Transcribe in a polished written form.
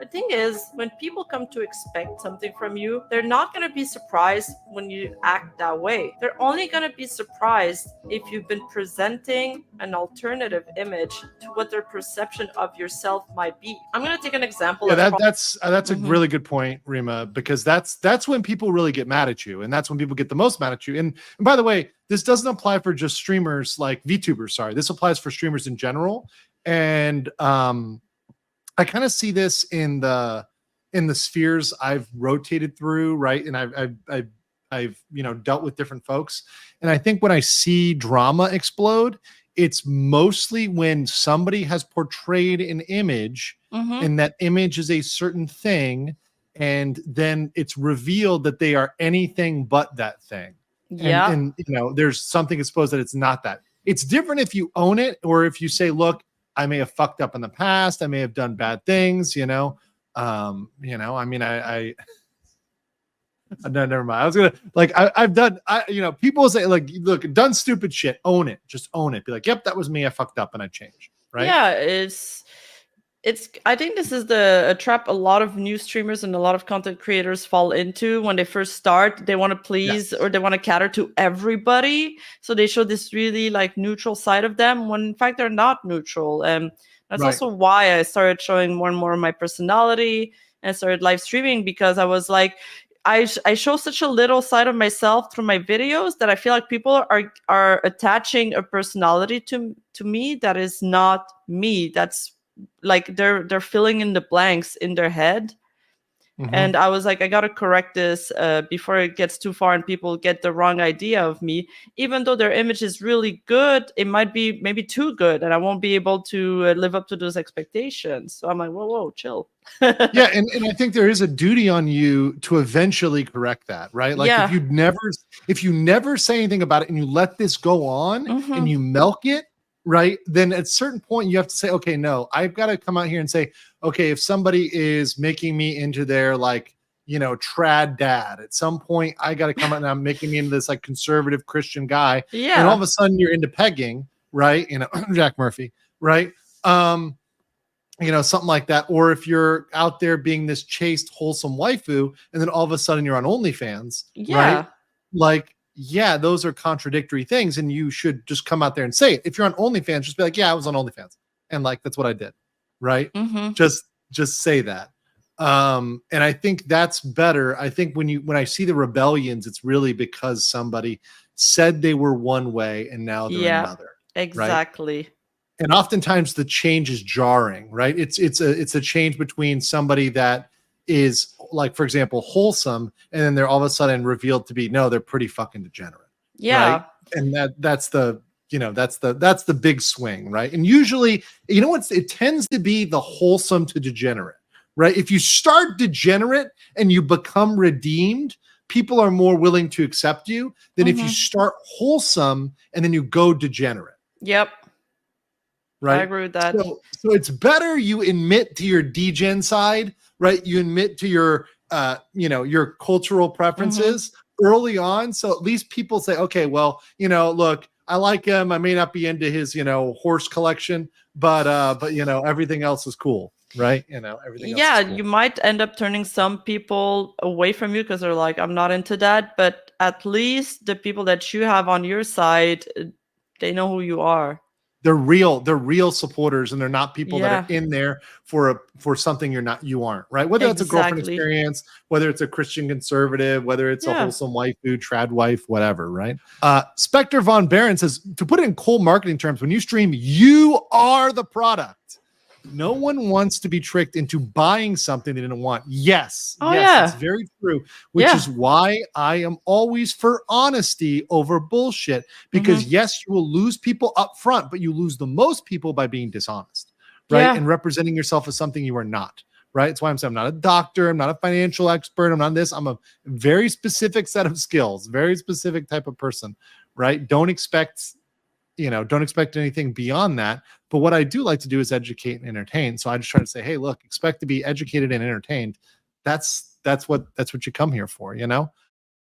The thing is, when people come to expect something from you, they're not going to be surprised when you act that way. They're only going to be surprised if you've been presenting an alternative image to what their perception of yourself might be. I'm going to take an example. Yeah, that's a really good point, Rima, because that's when people really get mad at you, and that's when people get the most mad at you. And by the way, this doesn't apply for just streamers like VTubers. Sorry, this applies for streamers in general. And I kind of see this in the spheres I've rotated through, right? And I've dealt with different folks, and I think when I see drama explode, it's mostly when somebody has portrayed an image, and that image is a certain thing, and then it's revealed that they are anything but that thing. Yeah. And there's something exposed that it's not that. It's different if you own it, or if you say, look, I may have fucked up in the past. I may have done bad things, I mean, no, never mind. I was going to I've done, people say like, look, done stupid shit. Own it. Just own it. Be like, yep, that was me. I fucked up and I changed. Right. Yeah. I think this is a trap a lot of new streamers and a lot of content creators fall into when they first start. They want to please, or they want to cater to everybody. So they show this really like neutral side of them when in fact they're not neutral. And that's also why I started showing more and more of my personality and started live streaming, because I was like, I show such a little side of myself through my videos that I feel like people are attaching a personality to me that is not me. That's like they're filling in the blanks in their head. And I was like, I gotta correct this before it gets too far and people get the wrong idea of me. Even though their image is really good, it might be maybe too good, and I won't be able to live up to those expectations. So I'm like, whoa, chill. Yeah, and I think there is a duty on you to eventually correct that, right? Like if you never say anything about it and you let this go on and you milk it, right? Then at a certain point you have to say, okay, no, I've got to come out here and say, okay, if somebody is making me into their trad dad, at some point I got to come out and I'm making me into this like conservative Christian guy. Yeah. And all of a sudden you're into pegging, right? Jack Murphy, right? Something like that. Or if you're out there being this chaste, wholesome waifu, and then all of a sudden you're on OnlyFans, right? Like, yeah, those are contradictory things, and you should just come out there and say it. If you're on OnlyFans, just be like, yeah, I was on OnlyFans, and like that's what I did, right? Just say that. And I think that's better. I think when I see the rebellions, it's really because somebody said they were one way and now they're another. Exactly. Right? And oftentimes the change is jarring, right? It's a change between somebody that is like, for example, wholesome, and then they're all of a sudden revealed to be, no, they're pretty fucking degenerate. Yeah. Right? And that's the big swing, right? And usually, it tends to be the wholesome to degenerate, right? If you start degenerate and you become redeemed, people are more willing to accept you than if you start wholesome and then you go degenerate. Yep. Right. I agree with that. So it's better you admit to your degen side, right? You admit to your, your cultural preferences early on. So at least people say, okay, well, look, I like him. I may not be into his, horse collection, but everything else is cool. Right. Everything else. Yeah. Is cool. You might end up turning some people away from you because they're like, I'm not into that. But at least the people that you have on your side, they know who you are. They're real supporters, and they're not people that are in there for something you aren't, right? Whether it's a girlfriend experience, whether it's a Christian conservative, whether it's a wholesome waifu, trad wife, whatever, right? Spectre Von Baron says, to put it in cold marketing terms, when you stream, you are the product. No one wants to be tricked into buying something they didn't want. Yes. It's very true, which is why I am always for honesty over bullshit, because yes, you will lose people up front, but you lose the most people by being dishonest, right? And representing yourself as something you are not, right? That's why I'm saying I'm not a doctor. I'm not a financial expert. I'm not this. I'm a very specific set of skills, very specific type of person, right? Don't expect anything beyond that. But what I do like to do is educate and entertain. So I just try to say, hey, look, expect to be educated and entertained. That's what you come here for,